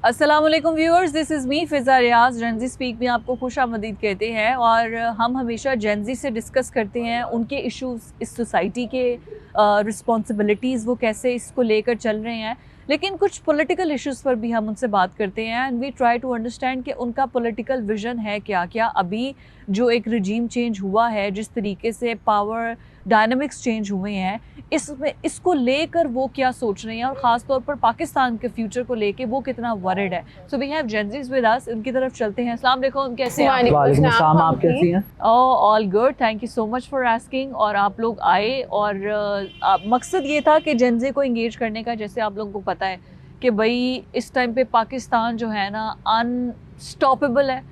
अस्सलाम वालेकुम viewers, this is me Fiza Riyaz. Gen Z speak में आपको खुश आमदीद कहते हैं और हम हमेशा जेनज़ी से डिस्कस करते हैं उनके इश्यूज़, इस सोसाइटी के रिस्पॉन्सिबिलिटीज़, वो कैसे इसको लेकर चल रहे हैं। लेकिन कुछ पॉलिटिकल इश्यूज़ पर भी हम उनसे बात करते हैं and we try to understand कि उनका पॉलिटिकल विजन है क्या। क्या अभी जो एक रिजीम चेंज हुआ है, जिस तरीके से पावर डायनामिक्स चेंज हुए हैं, इसमें इसको लेकर वो क्या सोच रहे हैं और ख़ास तौर पर पाकिस्तान के फ्यूचर को लेके वो कितना वरिड है। So we have Gen Zs with us, उनकी तरफ चलते हैं। अस्सलाम वालेकुम, कैसे हैं आप? वालेकुम अस्सलाम, आप कैसी हैं? All good, thank you so much for asking. और आप लोग आए और मकसद ये था कि जेनज़ी को इंगेज करने का। जैसे आप लोगों को पता है कि भाई इस टाइम पे पाकिस्तान जो है ना अनस्टॉपेबल है।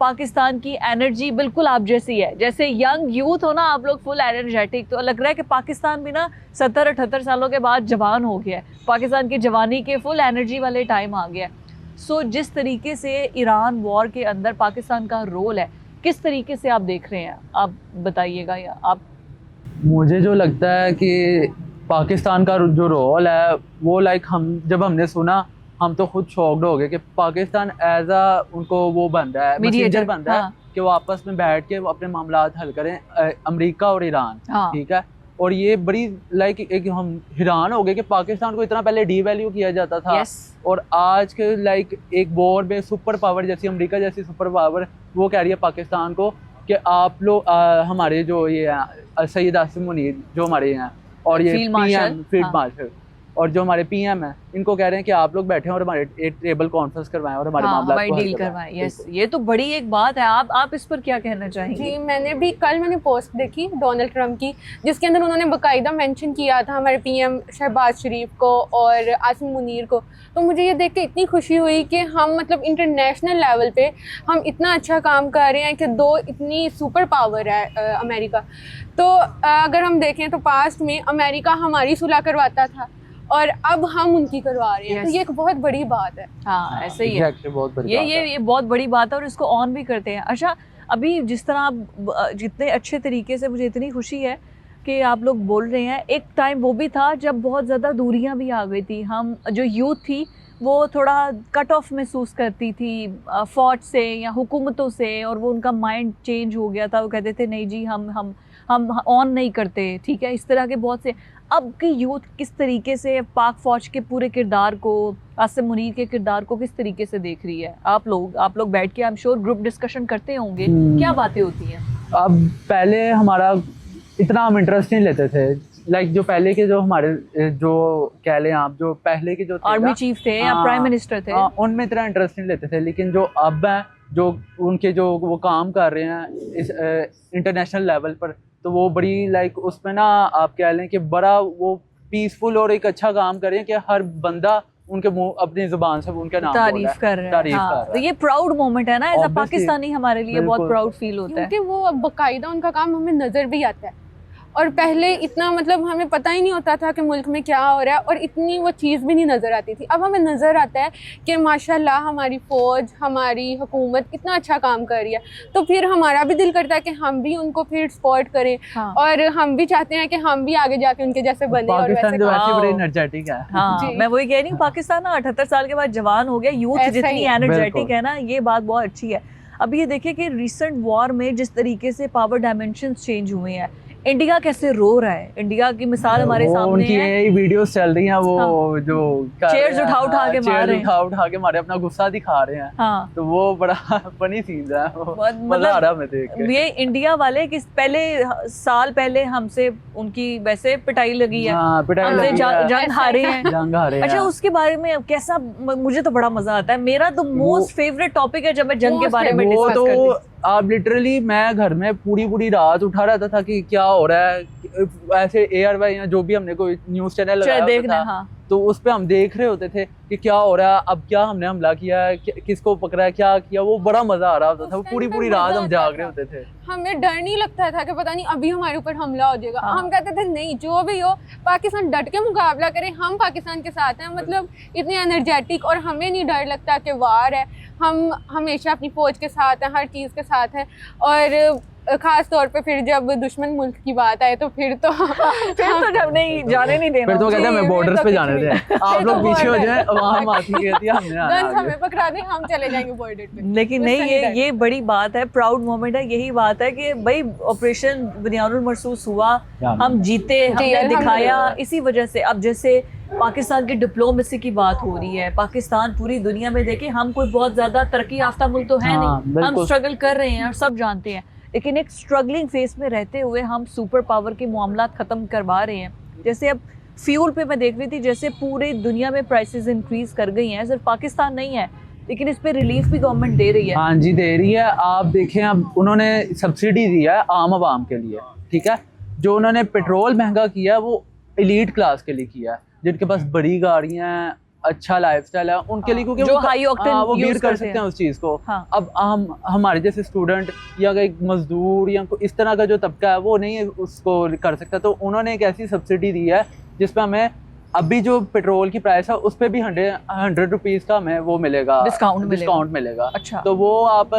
पाकिस्तान की एनर्जी बिल्कुल आप जैसी है, जैसे यंग यूथ हो ना आप लोग, फुल एनर्जेटिक। तो लग रहा है कि पाकिस्तान भी ना 70-78 सालों के बाद जवान हो गया है। पाकिस्तान की जवानी के फुल एनर्जी वाले टाइम आ गया है। सो जिस तरीके से ईरान वॉर के अंदर पाकिस्तान का रोल है, किस तरीके से आप देख रहे हैं, आप बताइएगा। या आप, मुझे जो लगता है कि पाकिस्तान का जो रोल है वो जब हमने सुना, हम तो खुद शॉक्ड हो गए कि पाकिस्तान एज उनको वो बन रहा है, मैसेंजर बन रहा है कि वो आपस में बैठ के अपने मामलात हल करें, अमेरिका और ईरान। ठीक है, और ये बड़ी एक हम हैरान हो गए कि पाकिस्तान को इतना पहले डीवैल्यू किया जाता था। और आज के एक वॉर में सुपर पावर जैसी अमेरिका जैसी सुपर पावर वो कह रही है पाकिस्तान को कि आप लोग हमारे जो ये सैयद आसिम मुनीर जो हमारे हैं और ये फील्ड मार्शल और जो हमारे पीएम हैं, इनको कह रहे हैं कि आप लोग बैठे और हमारे एक टेबल कॉन्फ्रेंस करवाएं और हमारे मामला को डील करवाएं। यस, ये तो बड़ी एक बात है। आप इस पर क्या कहना चाहेंगे? जी, मैंने पोस्ट देखी डोनाल्ड ट्रंप की, जिसके अंदर उन्होंने बाकायदा मेंशन किया था हमारे पीएम शहबाज शरीफ को और आसिम मुनीर को। तो मुझे ये देख के इतनी खुशी हुई कि हम मतलब इंटरनेशनल लेवल पे हम इतना अच्छा काम कर रहे हैं कि दो इतनी सुपर पावर है अमेरिका। तो अगर हम देखें तो पास्ट में अमेरिका हमारी सुलह करवाता था और अब हम उनकी करवा रहे हैं। तो ये एक बहुत बड़ी बात है। हाँ, ऐसे ही है। बहुत बड़ी ये बहुत बड़ी बात है और इसको ऑन भी करते हैं। अच्छा, अभी जिस तरह आप जितने अच्छे तरीके से, मुझे इतनी खुशी है कि आप लोग बोल रहे हैं। एक टाइम वो भी था जब बहुत ज़्यादा दूरियां भी आ गई थी। हम जो यूथ थी वो थोड़ा कट ऑफ महसूस करती थी फ़ौज से या हुकूमतों से, और वो उनका माइंड चेंज हो गया था। वो कहते थे नहीं जी, हम ऑन नहीं करते। ठीक है, इस तरह के बहुत से। अब की यूथ किस तरीके से पाक फ़ौज के पूरे किरदार को, आसिम मुनीर के किरदार को किस तरीके से देख रही है? आप लोग बैठ के I am sure group discussion करते होंगे, क्या बातें होती हैं? अब पहले हमारा इतना हम इंटरेस्ट नहीं लेते थे। जो पहले के जो हमारे जो कह लें आप, जो पहले के जो आर्मी चीफ थे या प्राइम मिनिस्टर थे, उनमें इतना इंटरेस्ट नहीं लेते थे। लेकिन जो अब हैं, जो उनके जो वो काम कर रहे हैं इस इंटरनेशनल लेवल पर, तो वो बड़ी उसमें ना आप कह लें कि बड़ा वो पीसफुल और एक अच्छा काम कर रहे हैं कि हर बंदा उनके मुंह अपनी जुबान से उनके नाम तारीफ कर रहे हैं। तो ये प्राउड मोमेंट है ना, एज अ पाकिस्तानी हमारे लिए बहुत प्राउड फील होता है, क्योंकि वो बाकायदा उनका काम हमें नजर भी आता है। और पहले इतना मतलब हमें पता ही नहीं होता था कि मुल्क में क्या हो रहा है, और इतनी वो चीज़ भी नहीं नज़र आती थी। अब हमें नज़र आता है कि माशाल्लाह हमारी फ़ौज, हमारी हुकूमत इतना अच्छा काम कर रही है। तो फिर हमारा भी दिल करता है कि हम भी उनको फिर सपोर्ट करें। और हम भी चाहते हैं कि हम भी आगे जाके उनके जैसे बने। और वैसे बड़े एनर्जेटिक है। हाँ, मैं वही कह रही हूँ, पाकिस्तान ना 78 साल के बाद जवान हो गया। यूथ जितनी एनर्जेटिक है ना, ये बात बहुत अच्छी है। अब ये देखिए कि रिसेंट वॉर में जिस तरीके से पावर डायमेंशंस चेंज हुए हैं, इंडिया कैसे रो रहा है। इंडिया की मिसाल हमारे सामने उनकी है। यही वीडियोस चल रही हैं, वो जो चेयर्स उठा के मारे अपना गुस्सा दिखा रहे हैं। हाँ, तो वो बड़ा फनी सीन है, मजा आ रहा है देख के। ये इंडिया वाले साल पहले हमसे उनकी वैसे पिटाई लगी है, हमसे जंग हारे हैं। अच्छा, उसके बारे में कैसा, मुझे तो बड़ा मजा आता है। मेरा तो मोस्ट फेवरेट टॉपिक है जब मैं जंग के बारे में डिस्कस करती हूँ। आप लिटरली, मैं घर में पूरी रात उठा रहता था कि क्या हो रहा है। ऐसे ARY या जो भी हमने कोई न्यूज़ चैनल लगाया था, हाँ, तो उस पे हम देख रहे होते थे कि क्या हो रहा है, अब क्या हमने हमला किया है, किसको पकड़ा है, क्या किया। वो बड़ा मजा आ रहा होता था। पूरी रात हम जाग रहे होते थे। हमें डर नहीं लगता था कि पता नहीं अभी हमारे ऊपर हमला हो जाएगा। हम कहते थे नहीं, जो भी हो पाकिस्तान डट के मुकाबला करे, हम पाकिस्तान के साथ हैं। मतलब इतनी एनर्जेटिक, और हमें नहीं डर लगता कि वार है। हम हमेशा अपनी फौज के साथ हैं, हर चीज़ के साथ हैं। और खास तौर पे फिर जब दुश्मन मुल्क की बात आए तो फिर तो जब नहीं जाने नहीं देना, फिर तो कहते हैं हमें जी, बॉर्डर्स फिर पे तो जाने कुछ दें, आप फिर लोग तो पीछे हो border- जाए, वहाँ माफी कहती है हमने आना गन आगे। हमें पकड़ा दें, हम चले जाएंगे बॉर्डर पे। लेकिन वो नहीं, सही है। ये बड़ी बात है, प्राउड मोमेंट है। यही बात है कि भाई ऑपरेशन बुनियानुल मरसूस हुआ, हम जीते, हमने अल्हम्दुलिल्लाह। दिखाया, इसी वजह से। अब जैसे पाकिस्तान की डिप्लोमेसी की बात हो रही है, पाकिस्तान पूरी दुनिया में देखे, हम कोई बहुत ज्यादा तरक्की याफ्ता मुल्क तो है हाँ, नहीं, हम बिल्कुल। स्ट्रगल कर रहे हैं और सब जानते हैं, लेकिन एक स्ट्रगलिंग फेस में रहते हुए हम सुपर पावर के मामला खत्म करवा रहे हैं। जैसे अब फ्यूल पे मैं देख रही थी, जैसे पूरी दुनिया में प्राइसेस इंक्रीज कर गई हैं, सिर्फ पाकिस्तान नहीं है, लेकिन इस पे रिलीफ भी गवर्नमेंट दे रही है। हाँ जी, दे रही है। आप देखें, अब उन्होंने सब्सिडी दी है आम आवाम के लिए, ठीक है। जो उन्होंने पेट्रोल महंगा किया है वो एलीट क्लास के लिए किया है, जिनके पास बड़ी गाड़ियां हैं, अच्छा लाइफस्टाइल है उनके लिए, क्योंकि जो वो high octane वो use बीट कर करते सकते हैं। हैं उस चीज़ को। हाँ। अब हम हमारे जैसे स्टूडेंट या एक मजदूर या इस तरह का जो तबका है वो नहीं उसको कर सकता, तो उन्होंने एक ऐसी सब्सिडी दी है जिसमें हमें अभी जो पेट्रोल की प्राइस है उस पर भी 100 रुपीज़ का हमें वो मिलेगा, डिस्काउंट मिलेगा। अच्छा। तो वो आप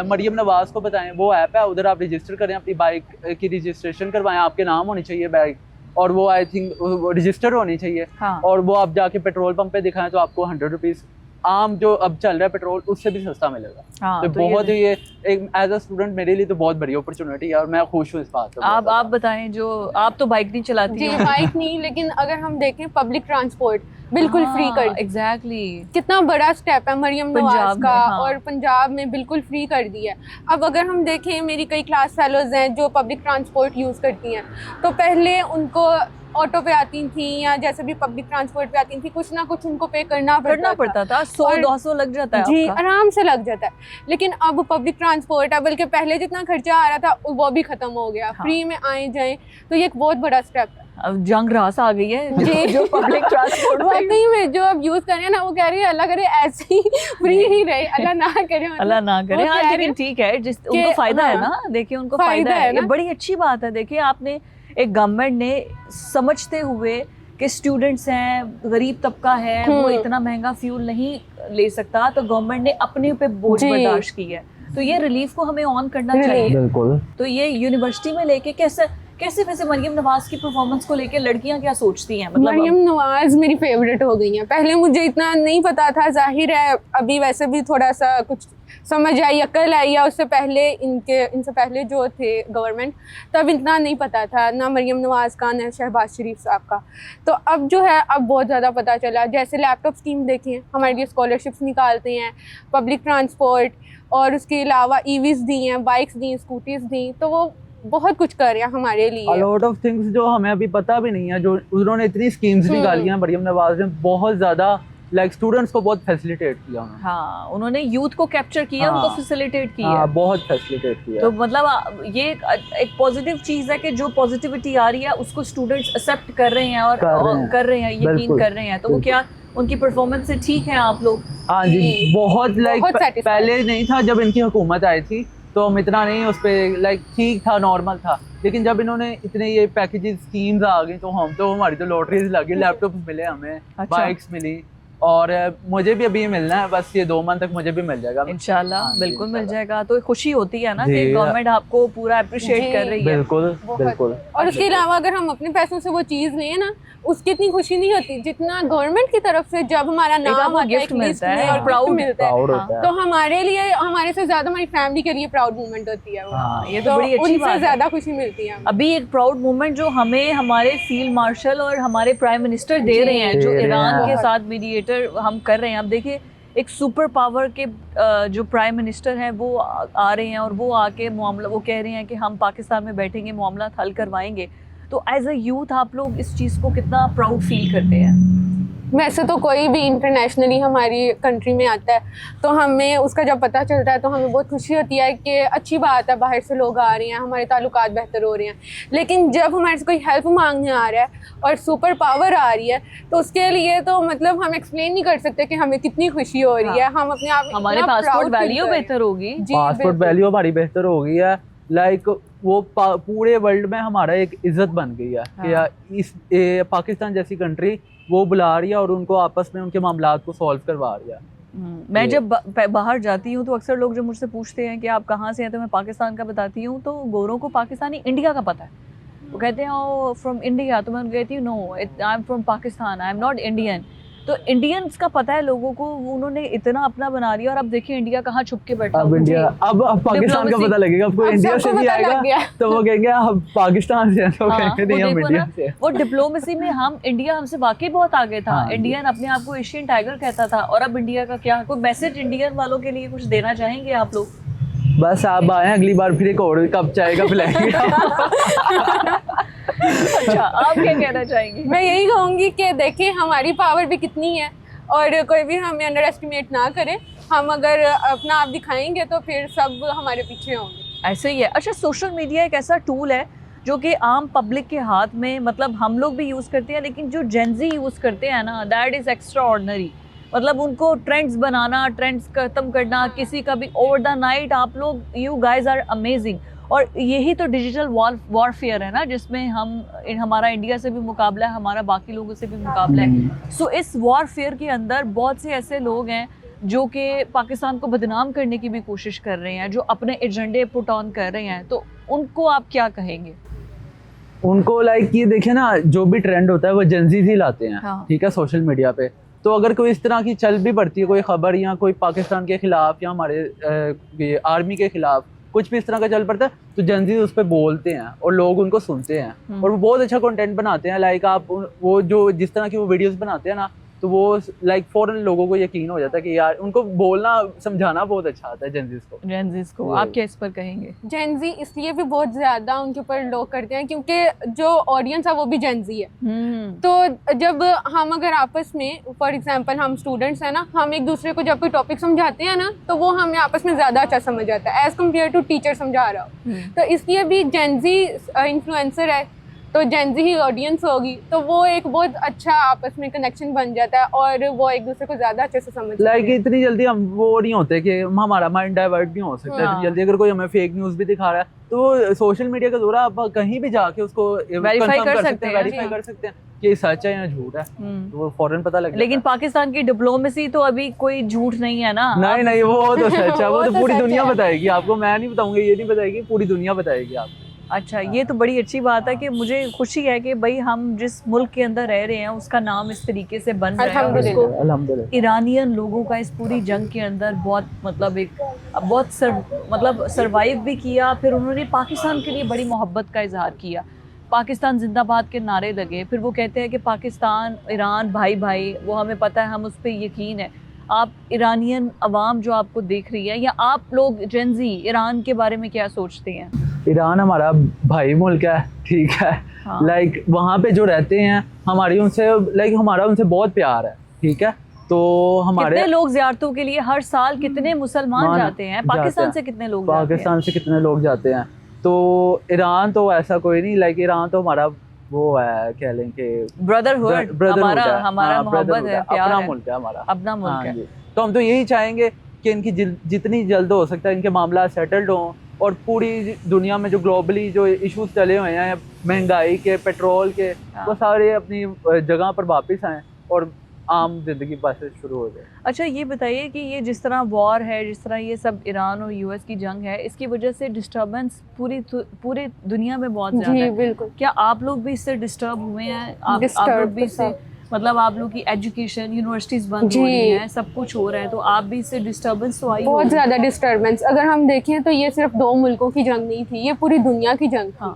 मरियम नवाज को बताएं, वो ऐप है, उधर आप रजिस्टर करें, अपनी बाइक की रजिस्ट्रेशन करवाएं, आपके नाम होनी चाहिए बाइक, और वो आई थिंक रजिस्टर होनी चाहिए। हाँ। और वो आप जाके पेट्रोल पंप पे दिखाएं तो आपको 100 रुपीज़ आम जो अब चल रहा है पेट्रोल उससे भी सस्ता मिलेगा। हाँ, तो तो बहुत ही ये एक एज अ स्टूडेंट मेरे लिए तो बहुत बड़ी अपॉर्चुनिटी है और मैं खुश हूँ इस बात से। आप बताएं, जो आप तो बाइक नहीं चलाती जी, हो। बाइक नहीं, लेकिन अगर हम देखें पब्लिक ट्रांसपोर्ट बिल्कुल फ्री कर दी। एग्जैक्टली। कितना बड़ा स्टेप है मरियम नवाज पंजाब में, का। हाँ। और पंजाब में बिल्कुल फ्री कर दिया है। अब अगर हम देखें, मेरी कई क्लास फेलोज हैं जो पब्लिक ट्रांसपोर्ट यूज़ करती हैं, तो पहले उनको ऑटो पे आती थी या जैसे भी पब्लिक ट्रांसपोर्ट पे आती थी, कुछ ना कुछ उनको पे करना पड़ता था, 100-200 लग जाता है जी, आपका। आराम से लग जाता है। लेकिन अब पब्लिक ट्रांसपोर्ट है, बल्कि पहले जितना खर्चा आ रहा था वो भी खत्म हो गया। हाँ। फ्री में आए जाएं, तो ये एक बहुत बड़ा स्टेप है। अब जंग रास आ गई है जी। जो पब्लिक ट्रांसपोर्ट वाकई में जो अब यूज कर रहे हैं ना, वो कह रही है अल्लाह करे ऐसे ही फ्री ही रहे, अल्लाह ना करे। मतलब अल्लाह ना करे। वो हाँ, कह रहे लेकिन हैं ठीक है, जिस कि उनको फायदा है हाँ, ना, देखिए उनको फायदा फायदा है, है ये ना। बड़ी अच्छी बात है। देखिए आपने एक गवर्नमेंट ने समझते हुए कि स्टूडेंट्स हैं, गरीब तबका है, वो इतना महंगा फ्यूल नहीं ले सकता, तो गवर्नमेंट ने अपने पे बोझ जी। बर्दाश्त की है, तो ये रिलीफ को हमें ऑन करना चाहिए। बिल्कुल। तो ये यूनिवर्सिटी में लेके कैसे वैसे मरियम नवाज की परफॉर्मेंस को लेके लड़कियां क्या सोचती हैं? मतलब मरियम नवाज मेरी फेवरेट हो गई हैं। पहले मुझे इतना नहीं पता था, जाहिर है अभी वैसे भी थोड़ा सा कुछ समझ आई, अक्ल आई, या उससे पहले इनसे पहले जो थे गवर्नमेंट, तब इतना नहीं पता था ना मरियम नवाज का ना शहबाज शरीफ साहब का। तो अब जो है अब बहुत ज़्यादा पता चला। जैसे लैपटॉप स्कीम देखें, हमारे लिए स्कॉलरशिप्स निकालते हैं, पब्लिक ट्रांसपोर्ट, और उसके अलावा ईवीज़ दी हैं, बाइक्स दी, स्कूटीज़ दी, तो वो बहुत कुछ कर रहे हैं हमारे लिए। A lot of things जो हमें अभी पता भी नहीं है, जो उन्होंने इतनी स्कीम्स निकाली हैं मरियम नवाज ने, बहुत ज़्यादा लाइक स्टूडेंट्स को बहुत फैसिलिटेट किया उन्होंने। हाँ, उन्होंने यूथ को कैप्चर किया, हाँ। उनको फैसिलिटेट किया। हाँ, बहुत फैसिलिटेट किया। तो मतलब ये एक पॉजिटिव चीज है कि जो पॉजिटिविटी आ रही है उसको स्टूडेंट्स एक्सेप्ट कर रहे हैं और कर रहे हैं, यकीन बिल्कुल, कर रहे हैं। तो वो क्या उनकी परफॉर्मेंस से ठीक है आप लोग? हाँ जी, बहुत लाइक satisfied। पहले नहीं था जब इनकी हुकूमत आई थी, तो हम इतना नहीं उस पर लाइक ठीक था, नॉर्मल था। लेकिन जब इन्होंने इतने ये पैकेजेस स्कीम्स आ गई, तो हमारी तो लॉटरीज लगी, लैपटॉप मिले हमें, अच्छा। बाइक्स मिली, और मुझे भी अभी मिलना है, बस ये 2 मंथ तक मुझे भी मिल जाएगा इंशाल्लाह। हाँ, बिल्कुल मिल इंशाल्लाह। जाएगा। तो खुशी होती है ना कि जी। गवर्नमेंट आपको पूरा अप्रिशिएट जी। कर रही है। बिल्कुल बहुत। बिल्कुल। और उसके अलावा अगर हम अपने पैसों से वो चीज़ लें ना, उसकी इतनी खुशी नहीं होती जितना गवर्नमेंट की तरफ से जब हमारा नाम आपको आता है, गिफ्ट एक लिस्ट मिलता है में और और प्राउड गिफ्ट मिलता है, प्राउड हाँ। होता है। तो हमारे लिए, हमारे से ज्यादा हमारी फैमिली के लिए प्राउड मोमेंट होती है वो। हाँ, ये तो बड़ी अच्छी बात उनसे है। ज्यादा खुशी मिलती है। अभी एक प्राउड मोमेंट जो हमें हमारे फील्ड मार्शल और हमारे प्राइम मिनिस्टर दे रहे हैं, जो दे रहे ईरान हैं। के साथ मीडिएटर हम कर रहे हैं। अब देखिए एक सुपर पावर के जो प्राइम मिनिस्टर हैं वो आ रहे हैं और वो आके मामला, वो कह रहे हैं कि हम पाकिस्तान में बैठेंगे, मामला हल करवाएंगे। तो एज अ यूथ आप लोग इस चीज़ को कितना प्राउड फील करते हैं? वैसे तो कोई भी इंटरनेशनली हमारी कंट्री में आता है तो हमें उसका जब पता चलता है तो हमें बहुत खुशी होती है कि अच्छी बात है, बाहर से लोग आ रहे हैं, हमारे ताल्लुकात बेहतर हो रहे हैं। लेकिन जब हमारे से कोई हेल्प मांगने आ रहा है और सुपर पावर आ रही है, तो उसके लिए तो मतलब हम एक्सप्लेन नहीं कर सकते कि हमें कितनी खुशी हो रही है। हम अपने आप हमारे पासपोर्ट वैल्यू बेहतर होगी। पासपोर्ट वैल्यू हमारी बेहतर हो गई है। लाइक वो पूरे वर्ल्ड में हमारा एक इज्जत बन गई है कि यार पाकिस्तान जैसी कंट्री वो बुला रही है और उनको आपस में उनके मामलात को सॉल्व करवा रही है। मैं जब बाहर जाती हूँ तो अक्सर लोग जब मुझसे पूछते हैं कि आप कहाँ से हैं, तो मैं पाकिस्तान का बताती हूँ, तो गोरों को पाकिस्तानी इंडिया का पता है। वो कहते हैं ओ फ्रॉम इंडिया, तो मैं उनको कहती हूँ no, I am from Pakistan, I am not Indian. तो इंडियंस का पता है लोगों को, उन्होंने इतना अपना बना लिया। और अब देखिए इंडिया कहाँ छुप के बैठा। अब इंडिया, अब पाकिस्तान का पता लगेगा। अब कोई इंडिया से भी आएगा तो वो कहेंगे हम पाकिस्तान से हैं, तो कहेंगे नहीं हम इंडिया से हैं। वो डिप्लोमेसी में इंडिया हमसे वाकई बहुत आगे था। इंडियन अपने आप को एशियन टाइगर कहता था, और अब इंडिया का क्या। कोई मैसेज इंडियन वालों के लिए कुछ देना चाहेंगे आप लोग? बस आप आए, अगली बार फिर एक और कप चाय का पिलाएंगे। अच्छा, आप क्या कहना चाहेंगी? मैं यही कहूँगी कि देखिए हमारी पावर भी कितनी है, और कोई भी हमें अंडर एस्टिमेट ना करे। हम अगर अपना आप दिखाएंगे तो फिर सब हमारे पीछे होंगे। ऐसे ही है। अच्छा, सोशल मीडिया एक ऐसा टूल है जो कि आम पब्लिक के हाथ में, मतलब हम लोग भी यूज़ करते हैं, लेकिन जो जेनजी यूज़ करते हैं ना, दैट इज़ एक्स्ट्रा ऑर्डिनरी। मतलब उनको ट्रेंड्स बनाना, ट्रेंड्स खत्म करना, किसी का भी ओवर द नाइट। आप लोग, यू गाइज आर अमेजिंग। और यही तो डिजिटल वॉरफेयर है ना, जिसमें हमारा इंडिया से भी मुकाबला है, हमारा बाकी लोगों से भी मुकाबला है। सो इस वॉरफेयर के अंदर बहुत से ऐसे लोग हैं जो कि पाकिस्तान को बदनाम करने की भी कोशिश कर रहे हैं, जो अपने एजेंडे पुट ऑन कर रहे हैं। तो उनको आप क्या कहेंगे? उनको लाइक ये देखिए ना, जो भी ट्रेंड होता है वो जेंजीज ही लाते हैं। हाँ। ठीक है, सोशल मीडिया पे। तो अगर कोई इस तरह की चल भी पड़ती है, कोई खबर या कोई पाकिस्तान के खिलाफ या हमारे आर्मी के खिलाफ कुछ भी इस तरह का चल पड़ता है, तो जेंजी उस पर बोलते हैं और लोग उनको सुनते हैं, और वो बहुत अच्छा कंटेंट बनाते हैं। लाइक आप वो जो जिस तरह की वो वीडियोस बनाते हैं ना, तो वो लाइक फौरन लोगों को यकीन हो जाता है कि यार उनको बोलना समझाना बहुत अच्छा आता है जेंजीज को। आप क्या इस पर कहेंगे? जेंजी इसलिए भी बहुत ज्यादा उनके ऊपर लोग करते हैं क्योंकि जो ऑडियंस है वो भी जेंजी है। तो जब हम अगर आपस में, फॉर एग्जांपल हम स्टूडेंट्स हैं ना, हम एक दूसरे को जब कोई टॉपिक समझाते हैं ना, तो वो हमें आपस में ज्यादा अच्छा समझ आता है एज कम्पेयर टू टीचर समझा रहा हो। तो इसलिए भी जेंजी इन्फ्लुएंसर है, तो जेंजी ही ऑडियंस होगी, तो वो एक बहुत अच्छा आपस में कनेक्शन बन जाता है, और वो एक दूसरे को ज्यादा अच्छे से समझते हैं। लाइक इतनी जल्दी हम वो नहीं होते कि हमारा माइंड डाइवर्ट नहीं हो सकता। इतनी जल्दी अगर कोई हमें फेक न्यूज़ भी दिखा रहा है, तो सोशल मीडिया का दौर है, आप कहीं भी जाके उसको वेरीफाई कर सकते हैं कि ये सच है या झूठ है, तो वो फौरन पता लग जाता है। लेकिन पाकिस्तान की डिप्लोमेसी तो अभी कोई झूठ नहीं है ना। नहीं, वो तो सच है। वो तो पूरी दुनिया बताएगी आपको, मैं नहीं बताऊंगा, ये नहीं बताएगी, पूरी दुनिया बताएगी आपको। अच्छा, ये तो बड़ी अच्छी बात है कि मुझे खुशी है कि भाई हम जिस मुल्क के अंदर रह रहे हैं उसका नाम इस तरीके से बन रहा है, और उसको ईरानियन लोगों का इस पूरी जंग के अंदर बहुत मतलब सरवाइव भी किया। फिर उन्होंने पाकिस्तान के लिए बड़ी मोहब्बत का इजहार किया, पाकिस्तान जिंदाबाद के नारे लगे। फिर वो कहते हैं कि पाकिस्तान ईरान भाई भाई, वो हमें पता है, हम उस पर यकीन है। आप ईरानियन अवाम जो आपको देख रही है, या आप लोग जेंजी ईरान के बारे में क्या सोचते हैं? ईरान हमारा भाई मुल्क है, ठीक है। लाइक वहाँ पे जो रहते हैं, हमारा उनसे बहुत प्यार है, ठीक है। तो हमारे कितने लोग ज़ियारतों के लिए हर साल, कितने मुसलमान जाते हैं? पाकिस्तान से कितने लोग जाते हैं? तो ईरान तो ऐसा कोई नहीं, लाइक ईरान तो हमारा वो है, कह लें कि ब्रदरहुड, हमारा मोहब्बत है, प्यार अपना है, मुल्क है हमारा, अपना मुल्क है। तो हम तो यही चाहेंगे कि इनकी जितनी जल्द हो सकता है इनके मामला सेटल्ड हों, और पूरी दुनिया में जो ग्लोबली जो इश्यूज चले हुए हैं, महंगाई के, पेट्रोल के, वो सारे अपनी जगह पर वापस आएँ और आम जिंदगी बस शुरू हो जाए। अच्छा, ये बताइए कि ये जिस तरह वॉर है, जिस तरह ये सब ईरान और यूएस की जंग है, इसकी वजह से डिस्टर्बेंस पूरी दुनिया में बहुत ज़्यादा है। बिल्कुल। क्या आप लोग भी इससे डिस्टर्ब हुए हैं? आप लोग भी इससे, मतलब आप लोग की एजुकेशन, यूनिवर्सिटीज बंद हो रही हैं, सब कुछ हो रहा है, तो आप भी इससे डिस्टर्बेंस तो आई? बहुत ज़्यादा डिस्टर्बेंस। अगर हम देखें तो ये सिर्फ 2 मुल्कों की जंग नहीं थी, ये पूरी दुनिया की जंग थी।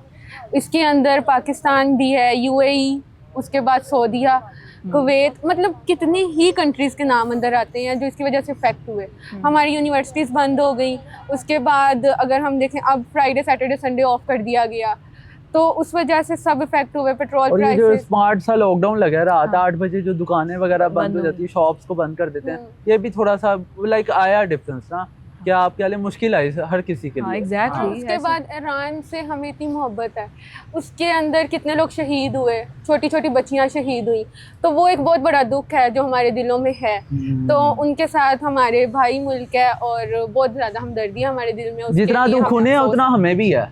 इसके अंदर पाकिस्तान भी है, यूएई, उसके बाद सऊदीया, कुवैत, मतलब कितनी ही कंट्रीज़ के नाम अंदर आते हैं जो इसकी वजह से इफेक्ट हुए। हमारी यूनिवर्सिटीज़ बंद हो गई। उसके बाद अगर हम देखें, अब फ्राइडे सैटरडे संडे ऑफ कर दिया गया, तो उस वजह से सब इफेक्ट हुए। पेट्रोल प्राइस, जो स्मार्ट सा लॉकडाउन लगा, रात 8 बजे जो दुकानें वगैरह बंद हो जाती है, शॉप्स को बंद कर देते हैं, ये भी थोड़ा सा लाइक आया डिफरेंस ना, क्या आपके लिए मुश्किल आई हर किसी के लिए। एग्जैक्टली। उसके बाद ईरान से हमें इतनी मोहब्बत है, उसके अंदर कितने लोग शहीद हुए, छोटी छोटी बच्चियां शहीद हुई, तो वो एक बहुत बड़ा दुख है जो हमारे दिलों में है। तो उनके साथ हमारे भाई मुल्क है, और बहुत ज़्यादा हमदर्दी है हमारे दिल में। जितना दुख उन्हें है उतना हमें भी है।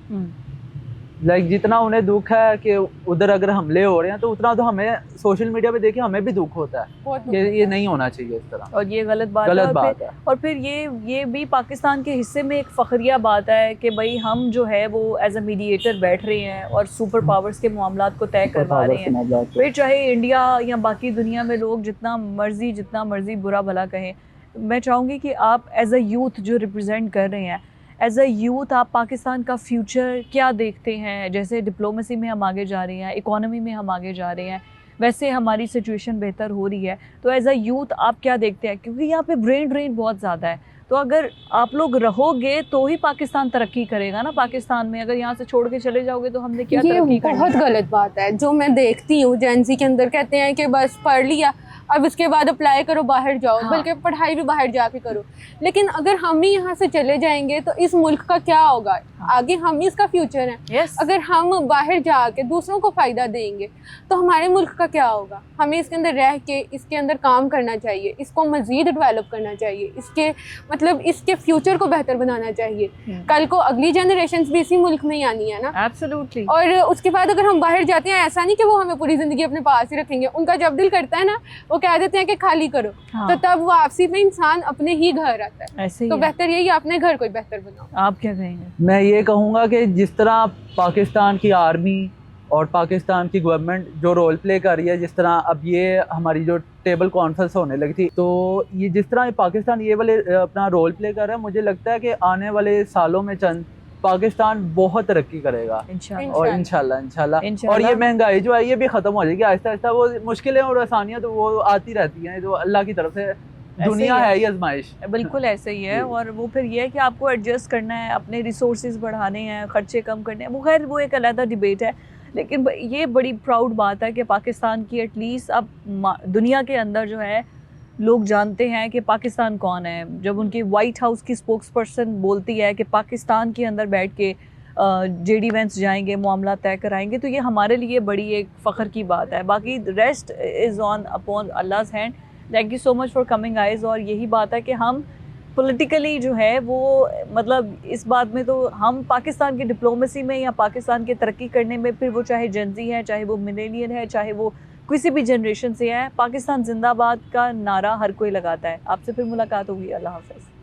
लाइक जितना उन्हें दुख है कि उधर अगर हमले हो रहे हैं तो उतना तो हमें सोशल मीडिया पे देखिए हमें भी दुख होता है बहुत कि ये नहीं होना चाहिए इस तरह। और ये गलत बात गलत है। बात है। और फिर ये भी पाकिस्तान के हिस्से में एक फ़खरिया बात है कि भाई हम जो है वो एज अ मीडिएटर बैठ रहे हैं और सुपर पावर्स के मामलात को तय करवा रहे हैं। फिर चाहे इंडिया या बाकी दुनिया में लोग जितना मर्जी बुरा भला कहें, मैं चाहूँगी कि आप एज अ यूथ जो रिप्रेजेंट कर रहे हैं, एज अ यूथ आप पाकिस्तान का फ्यूचर क्या देखते हैं? जैसे डिप्लोमेसी में हम आगे जा रहे हैं, इकोनॉमी में हम आगे जा रहे हैं, वैसे हमारी सिचुएशन बेहतर हो रही है, तो एज अ यूथ आप क्या देखते हैं? क्योंकि यहाँ पे ब्रेन ड्रेन बहुत ज़्यादा है, तो अगर आप लोग रहोगे तो ही पाकिस्तान तरक्की करेगा ना। पाकिस्तान में अगर यहाँ से छोड़ के चले जाओगे तो हमने क्या तरक्की करनी? बहुत गलत बात है जो मैं देखती हूँ जेंजी के अंदर, कहते हैं कि बस पढ़ लिया अब इसके बाद अप्लाई करो बाहर जाओ। हाँ। बल्कि पढ़ाई भी बाहर जाके करो, लेकिन अगर हम ही यहाँ से चले जाएंगे तो इस मुल्क का क्या होगा? हाँ। आगे हम ही इसका फ्यूचर है। Yes. अगर हम बाहर जाके दूसरों को फ़ायदा देंगे तो हमारे मुल्क का क्या होगा? हमें इसके अंदर रह के इसके अंदर काम करना चाहिए, इसको मज़ीद डेवलप करना चाहिए, इसके मतलब इसके फ्यूचर को बेहतर बनाना चाहिए। कल को अगली जनरेशन भी इसी मुल्क में ही आनी है ना। एब्सोल्युटली। और उसके बाद अगर हम बाहर जाते हैं, ऐसा नहीं कि वो हमें पूरी ज़िंदगी अपने पास ही रखेंगे। उनका जब दिल करता है ना, वो कह देते हैं कि खाली करो। हाँ। तो तब वापसी में इंसान अपने ही घर आता है। ऐसे ही तो है। बेहतर यही अपने घर को बेहतर बनाओ। आप क्या कहेंगे? मैं ये कहूँगा कि जिस तरह पाकिस्तान की आर्मी और पाकिस्तान की गवर्नमेंट जो रोल प्ले कर रही है, जिस तरह अब ये हमारी जो टेबल कॉन्फ्रेंस होने लगी थी, तो ये जिस तरह पाकिस्तान ये वाले अपना रोल प्ले कर रहा है, मुझे लगता है कि आने वाले सालों में पाकिस्तान बहुत तरक्की करेगा। इंशाल्लाह। और इंशाल्लाह इंशाल्लाह। और ये महंगाई जो है ये भी ख़त्म हो जाएगी आहिस्ता आहिस्ता। वो मुश्किलें और आसानियाँ तो वो आती रहती हैं, तो अल्लाह की तरफ से दुनिया है ही आजमाइश। बिल्कुल ऐसे ही है। और वो फिर ये है कि आपको एडजस्ट करना है, अपने रिसोर्सेज बढ़ाने हैं, खर्चे कम करने हैं। वो खैर वो एक अलग डिबेट है, लेकिन ये बड़ी प्राउड बात है कि पाकिस्तान की एटलीस्ट अब दुनिया के अंदर जो है लोग जानते हैं कि पाकिस्तान कौन है। जब उनकी वाइट हाउस की स्पोक्स पर्सन बोलती है कि पाकिस्तान के अंदर बैठ के जेडी वेंस जाएंगे, मामला तय कराएंगे, तो ये हमारे लिए बड़ी एक फ़ख्र की बात है। बाकी रेस्ट इज़ ऑन अपॉन अल्लाह's hand. Thank you so much for coming guys. और यही बात है कि हम पॉलिटिकली जो है वो मतलब इस बात में तो हम पाकिस्तान की डिप्लोमेसी में या पाकिस्तान के तरक्की करने में, फिर वो चाहे जेनजी है, चाहे वो मिलेनियल है, चाहे वो किसी भी जनरेशन से है, पाकिस्तान जिंदाबाद का नारा हर कोई लगाता है। आपसे फिर मुलाकात होगी। अल्लाह हाफ़िज़।